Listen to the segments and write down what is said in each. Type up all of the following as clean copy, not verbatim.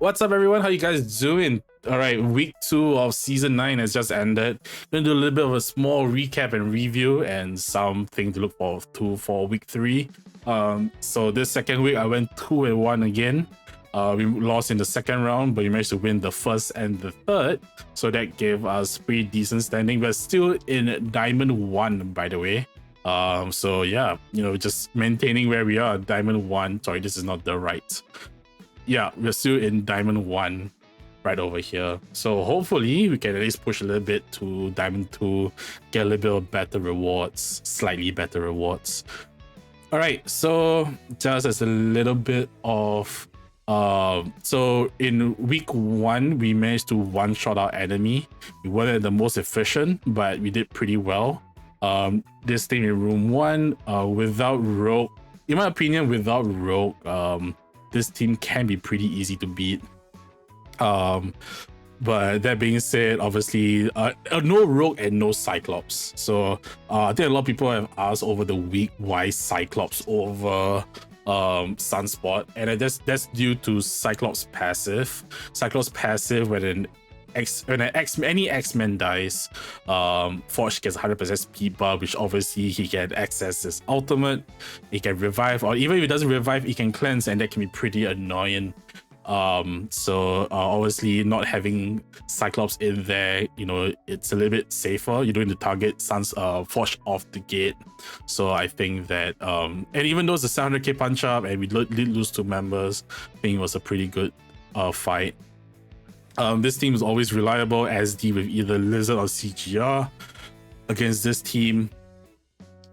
What's up, everyone? How you guys doing? All right, week 2 of season 9 has just ended. Gonna do a little bit of a small recap and review and something to look forward to for week 3. So this second week I went 2-1 again. We lost in the second round, but we managed to win the first and the third, so that gave us pretty decent standing. But still in Diamond 1, by the way. So yeah, just maintaining where we are. Diamond 1. Sorry, this is not the right. Yeah, we're still in Diamond 1 right over here. So hopefully we can at least push a little bit to Diamond 2, get a little bit of better rewards, slightly better rewards. All right, so just as a little bit of so in week 1 we managed to one-shot our enemy. We weren't the most efficient, but we did pretty well. This thing in room 1, without Rogue, in my opinion, without Rogue, this team can be pretty easy to beat. But that being said, obviously, no Rogue and no Cyclops. So I think a lot of people have asked over the week why Cyclops over Sunspot, and that's due to Cyclops passive. Cyclops passive when any X-Men dies, Forge gets 100% speed buff, which obviously he can access his ultimate, he can revive, or even if he doesn't revive, he can cleanse, and that can be pretty annoying. So obviously not having Cyclops in there, it's a little bit safer. You don't need to target Forge off the gate. So I think that and even though it's a 700k punch up and we did lose 2 members, I think it was a pretty good fight. This team is always reliable SD with either Lizard or CGR. Against this team,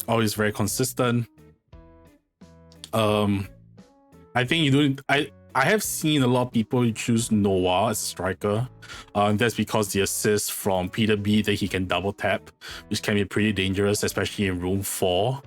always very consistent. I think I have seen a lot of people choose Noah as a striker. That's because the assist from Peter B that he can double tap, which can be pretty dangerous, especially in room 4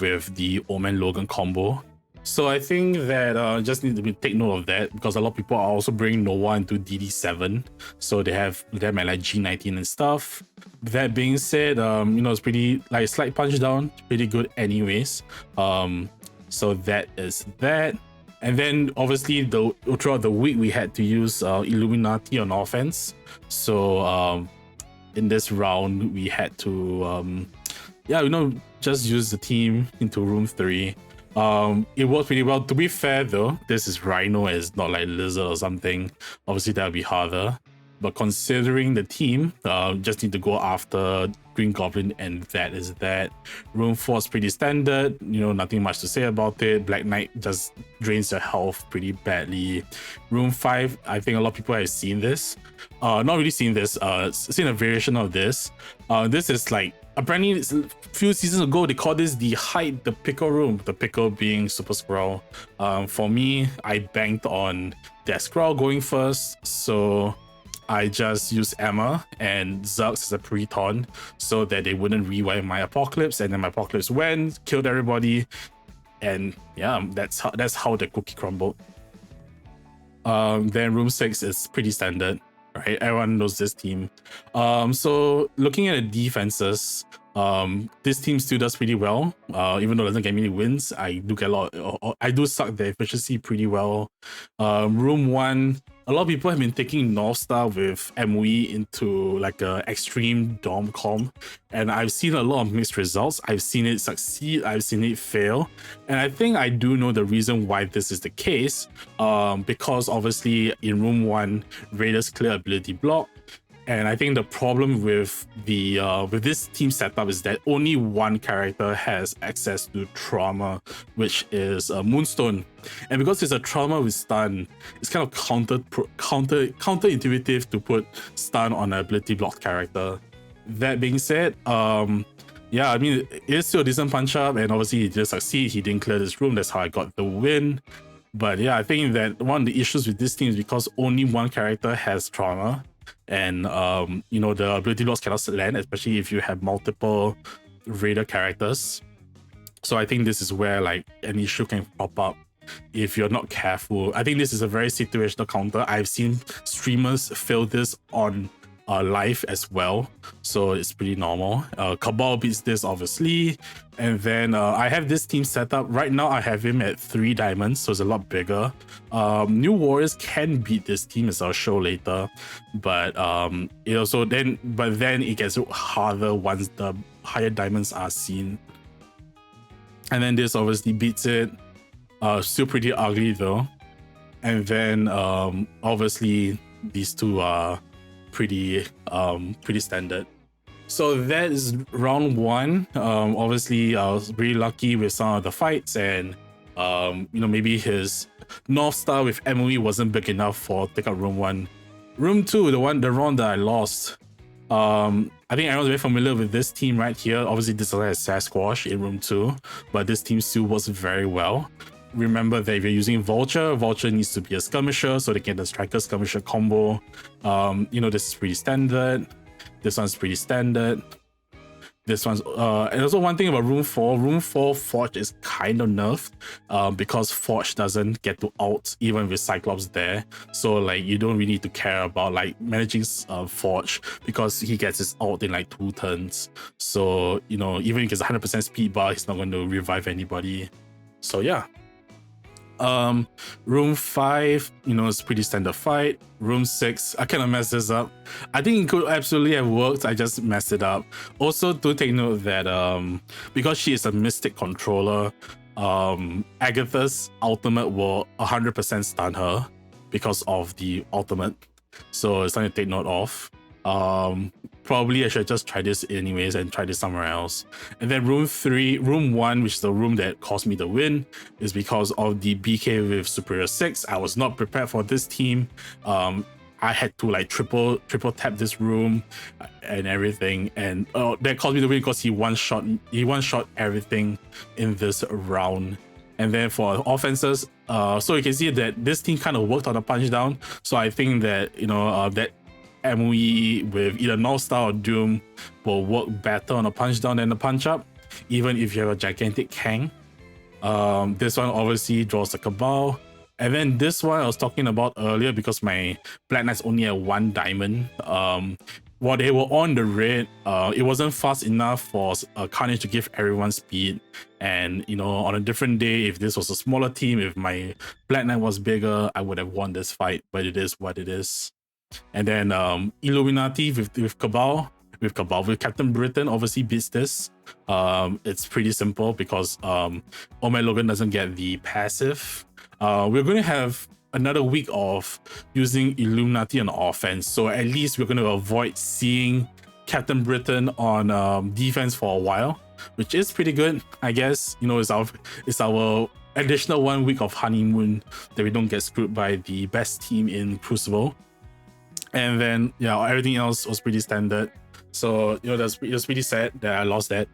with the Omen Logan combo. So I think that just need to take note of that, because a lot of people are also bringing Noah into DD7, so they have them at like G19 and stuff. That being said, it's pretty like slight punch down, pretty good anyways. So that is that. And then obviously throughout the week we had to use Illuminati on offense. So in this round we had to just use the team into room 3. It worked pretty well. To be fair though, this is Rhino, it's not like Lizard or something. Obviously that would be harder. But considering the team, just need to go after Green Goblin, and that is that. Room 4 is pretty standard, nothing much to say about it. Black Knight just drains your health pretty badly. Room 5, I think a lot of people have seen this. Not really seen this, seen a variation of this. This is like, apparently a few seasons ago they called this the hide the pickle room, the pickle being Super Skrull. For me, I banked on that Skrull going first, so I just used Emma and Zux as a pre-taunt so that they wouldn't rewind my Apocalypse, and then my Apocalypse went, killed everybody, and yeah, that's how the cookie crumbled. Then room 6 is pretty standard, right? Everyone knows this team. So looking at the defenses, this team still does pretty well. Even though it doesn't get many wins, I do suck the efficiency pretty well. Room 1, a lot of people have been taking North Star with MOE into like a extreme Dom comp, and I've seen a lot of mixed results. I've seen it succeed, I've seen it fail, and I think I do know the reason why this is the case. Because obviously in room 1, Raiders clear ability block. And I think the problem with this team setup is that only one character has access to trauma, which is Moonstone. And because it's a trauma with stun, it's kind of counterintuitive to put stun on an ability blocked character. That being said, yeah, I mean, it is still a decent punch up, and obviously he did succeed. He didn't clear this room. That's how I got the win. But yeah, I think that one of the issues with this team is because only one character has trauma. And the ability blocks cannot land, especially if you have multiple Raider characters. So I think this is where like an issue can pop up if you're not careful. I think this is a very situational counter. I've seen streamers fail this on life as well, so it's pretty normal. Cabal beats this obviously, and then I have this team set up right now. I have him at 3 diamonds, so it's a lot bigger. New Warriors can beat this team, as I'll show later, but then it gets harder once the higher diamonds are seen. And then this obviously beats it. Still pretty ugly though. And then obviously these two are pretty standard. So that is round 1. Obviously I was really lucky with some of the fights, and maybe his North Star with MOE wasn't big enough for take out room 1. Room 2, the round that I lost. I think everyone's very familiar with this team right here. Obviously this also has Sasquatch in room 2, but this team still works very well. Remember that if you're using Vulture needs to be a skirmisher, so they get the striker skirmisher combo. This is pretty standard. This one's pretty standard. This one's and also one thing about room 4 Forge is kind of nerfed because Forge doesn't get to ult even with Cyclops there, so like you don't really need to care about like managing Forge, because he gets his ult in like 2 turns. So even if he gets 100% speed bar, he's not going to revive anybody. So yeah. Room 5, it's pretty standard fight. Room 6, I kind of messed this up. I think it could absolutely have worked, I just messed it up. Also, do take note that because she is a mystic controller, Agatha's ultimate will 100% stun her because of the ultimate, so it's something to take note of. Probably I should just try this anyways and try this somewhere else. And then room 1, which is the room that cost me the win, is because of the BK with Superior 6. I was not prepared for this team. I had to like triple tap this room and everything, and that cost me the win because he one shot everything in this round. And then for offenses, so you can see that this team kind of worked on the punch down. So I think that that MOE with either North Star or Doom will work better on a punch down than a punch up, even if you have a gigantic Kang. This one obviously draws the Cabal. And then this one I was talking about earlier, because my Black Knights only had 1 diamond. While they were on the red, it wasn't fast enough for Carnage to give everyone speed. And on a different day, if this was a smaller team, if my Black Knight was bigger, I would have won this fight, but it is what it is. And then Illuminati with Cabal. With Captain Britain obviously beats this. It's pretty simple because Omega Logan doesn't get the passive. We're going to have another week of using Illuminati on offense, so at least we're going to avoid seeing Captain Britain on defense for a while, which is pretty good, I guess. It's our additional 1 week of honeymoon that we don't get screwed by the best team in Crucible. And then everything else was pretty standard. So it was pretty sad that I lost that.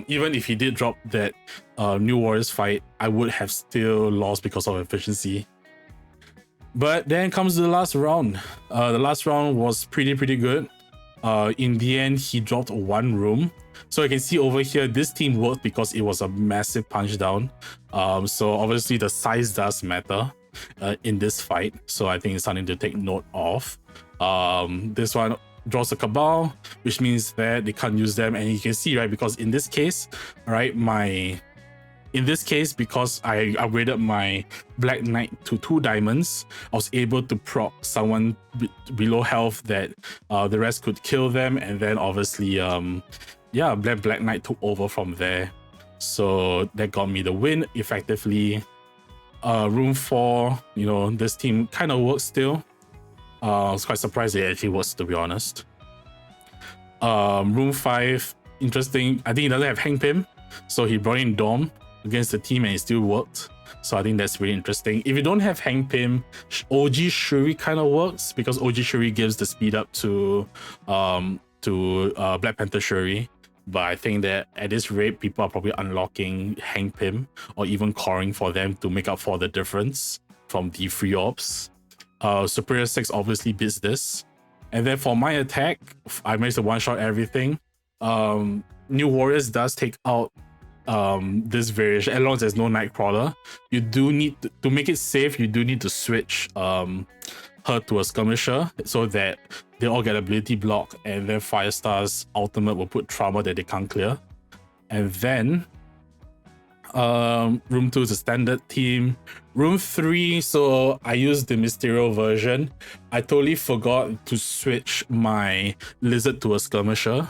Even if he did drop that New Warriors fight, I would have still lost because of efficiency. But then comes the last round. The last round was pretty good. In the end, he dropped 1 room. So you can see over here, this team worked because it was a massive punch down. So obviously the size does matter in this fight. So I think it's something to take note of. This one draws a Cabal, which means that they can't use them. And you can see, right, because in this case, right, because I upgraded my Black Knight to 2 diamonds, I was able to proc someone below health that the rest could kill them. And then obviously, Black Knight took over from there. So that got me the win effectively. Room 4, this team kind of works still. I was quite surprised it actually works, to be honest. Room 5, interesting. I think he doesn't have Hang Pim, so he brought in Dom against the team and it still worked. So I think that's really interesting. If you don't have Hang Pim, OG Shuri kind of works, because OG Shuri gives the speed up to Black Panther Shuri. But I think that at this rate, people are probably unlocking Hang Pim or even coring for them to make up for the difference from the free orbs. Superior 6 obviously beats this. And then for my attack, I managed to one-shot everything. New Warriors does take out this variation, as long as there's no Nightcrawler. You do need to make it safe, you do need to switch her to a skirmisher so that they all get ability block, and then Firestar's ultimate will put trauma that they can't clear. And then room 2 is a standard team. Room 3, so I used the Mysterio version. I totally forgot to switch my Lizard to a skirmisher,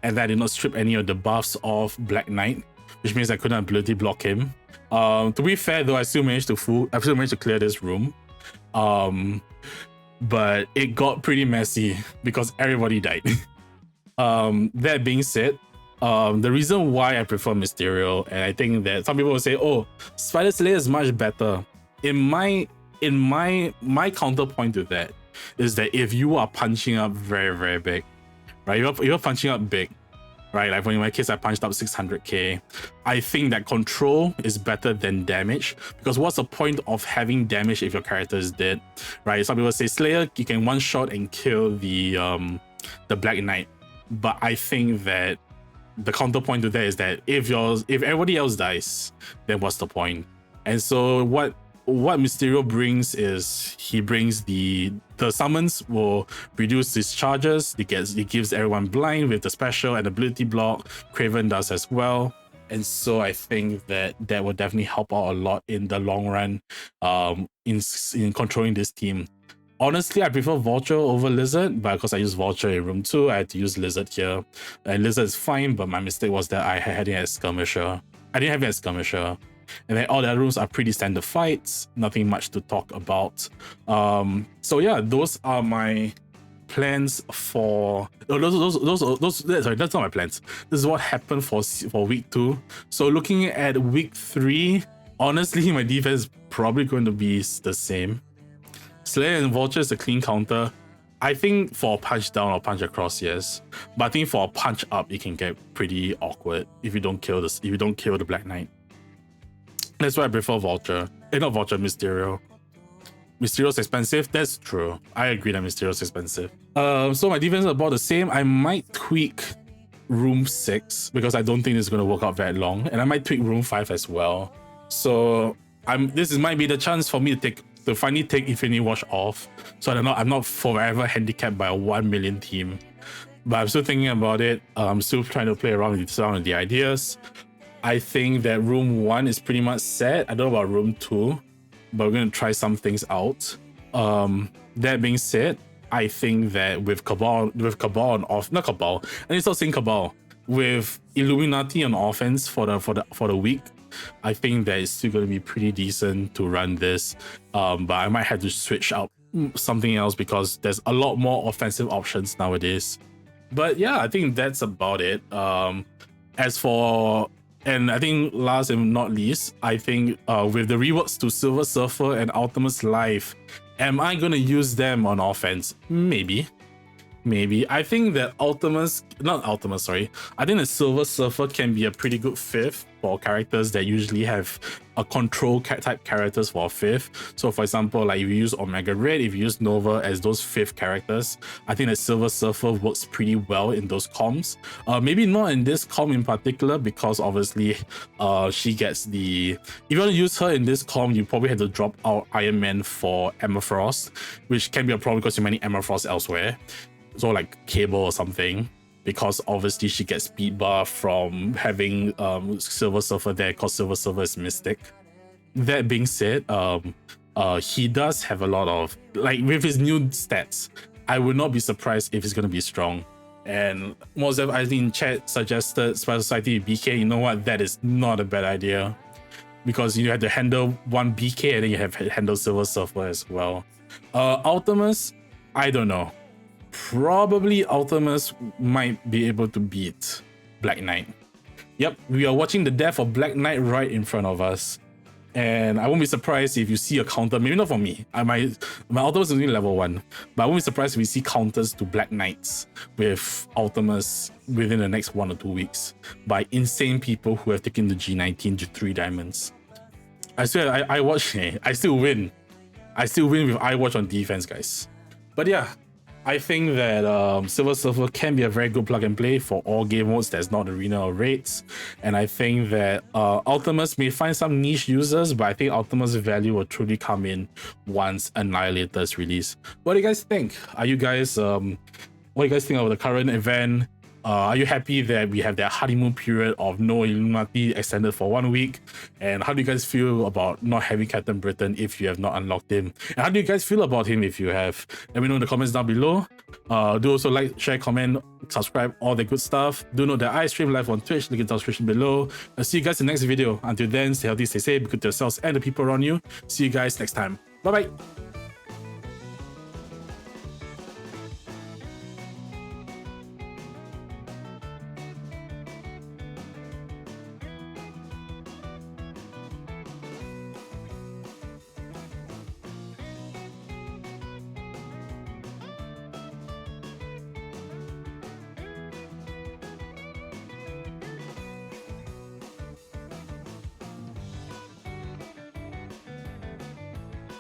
and I did not strip any of the buffs of Black Knight, which means I couldn't ability block him. To be fair though, I still managed to clear this room. But it got pretty messy because everybody died. That being said, the reason why I prefer Mysterio, and I think that some people will say, oh, Spider Slayer is much better. In my counterpoint to that is that if you are punching up very, very big, right? You're punching up big, right? Like in my case, I punched up 600k. I think that control is better than damage, because what's the point of having damage if your character is dead, right? Some people say Slayer, you can one shot and kill the Black Knight, but I think that the counterpoint to that is that if everybody else dies, then what's the point? And so what Mysterio brings is he brings the summons will reduce his charges. It gives everyone blind with the special and ability block. Kraven does as well. And so I think that will definitely help out a lot in the long run in controlling this team. Honestly, I prefer Vulture over Lizard, but because I use Vulture in room 2, I had to use Lizard here. And Lizard is fine, but my mistake was that I had it as skirmisher. I didn't have it as skirmisher. And then all the other rooms are pretty standard fights, nothing much to talk about. So yeah, those are my plans for sorry, that's not my plans. This is what happened for week 2. So looking at week 3, honestly, my defense is probably going to be the same. Slayer and Vulture is a clean counter. I think for a punch down or punch across, yes. But I think for a punch up, it can get pretty awkward if you don't kill the Black Knight. That's why I prefer Vulture. Not Vulture, Mysterio. Mysterio's expensive, that's true. I agree that Mysterio's expensive. So my defense is about the same. I might tweak room 6 because I don't think it's gonna work out very long. And I might tweak room 5 as well. So this might be the chance for me to finally take Infinity Watch off, so I'm not forever handicapped by a 1 million team. But I'm still thinking about it. I'm still trying to play around with some of the ideas. I think that room 1 is pretty much set. I don't know about room 2, but we're going to try some things out. That being said, I think that with Cabal on off, not Cabal, I need to start saying Cabal, with Illuminati on offense for the week, I think that it's still going to be pretty decent to run this, but I might have to switch out something else because there's a lot more offensive options nowadays. But yeah, I think that's about it. And I think last and not least, I think with the reworks to Silver Surfer and Ultimate's Life, am I going to use them on offense? Maybe. I think that I think the Silver Surfer can be a pretty good 5th for characters that usually have a control type characters for a 5th. So for example, like if you use Omega Red, if you use Nova as those 5th characters, I think the Silver Surfer works pretty well in those comms. Maybe not in this comm in particular, because obviously she gets if you want to use her in this comm, you probably have to drop out Iron Man for Emma Frost, which can be a problem because you many Emma Frost elsewhere. So like Cable or something, because obviously she gets speed buff from having Silver Surfer there, because Silver Surfer is Mystic. That being said, he does have a lot of, like, with his new stats, I would not be surprised if he's going to be strong. And most of I think in chat suggested Spider Society BK. You know what? That is not a bad idea, because you have to handle one BK and then you have to handle Silver Surfer as well. Ultimus, I don't know. Probably Ultimus might be able to beat Black Knight. Yep, we are watching the death of Black Knight right in front of us. And I won't be surprised if you see a counter, maybe not for me. My Ultimus is only level 1, but I won't be surprised if we see counters to Black Knights with Ultimus within the next 1 or 2 weeks by insane people who have taken the G19 to 3 diamonds. I swear, I still win. I still win with iWatch on defense, guys. But yeah, I think that Silver Surfer can be a very good plug and play for all game modes that's not arena or raids. And I think that Ultimates may find some niche users, but I think Ultimates value will truly come in once Annihilator is released. What do you guys think? Are you guys what do you guys think of the current event? Are you happy that we have that honeymoon period of no Illuminati extended for 1 week? And how do you guys feel about not having Captain Britain if you have not unlocked him? And how do you guys feel about him if you have? Let me know in the comments down below. Do also like, share, comment, subscribe, all the good stuff. Do know that I stream live on Twitch, link in the description below. I'll see you guys in the next video. Until then, stay healthy, stay safe, be good to yourselves and the people around you. See you guys next time. Bye bye.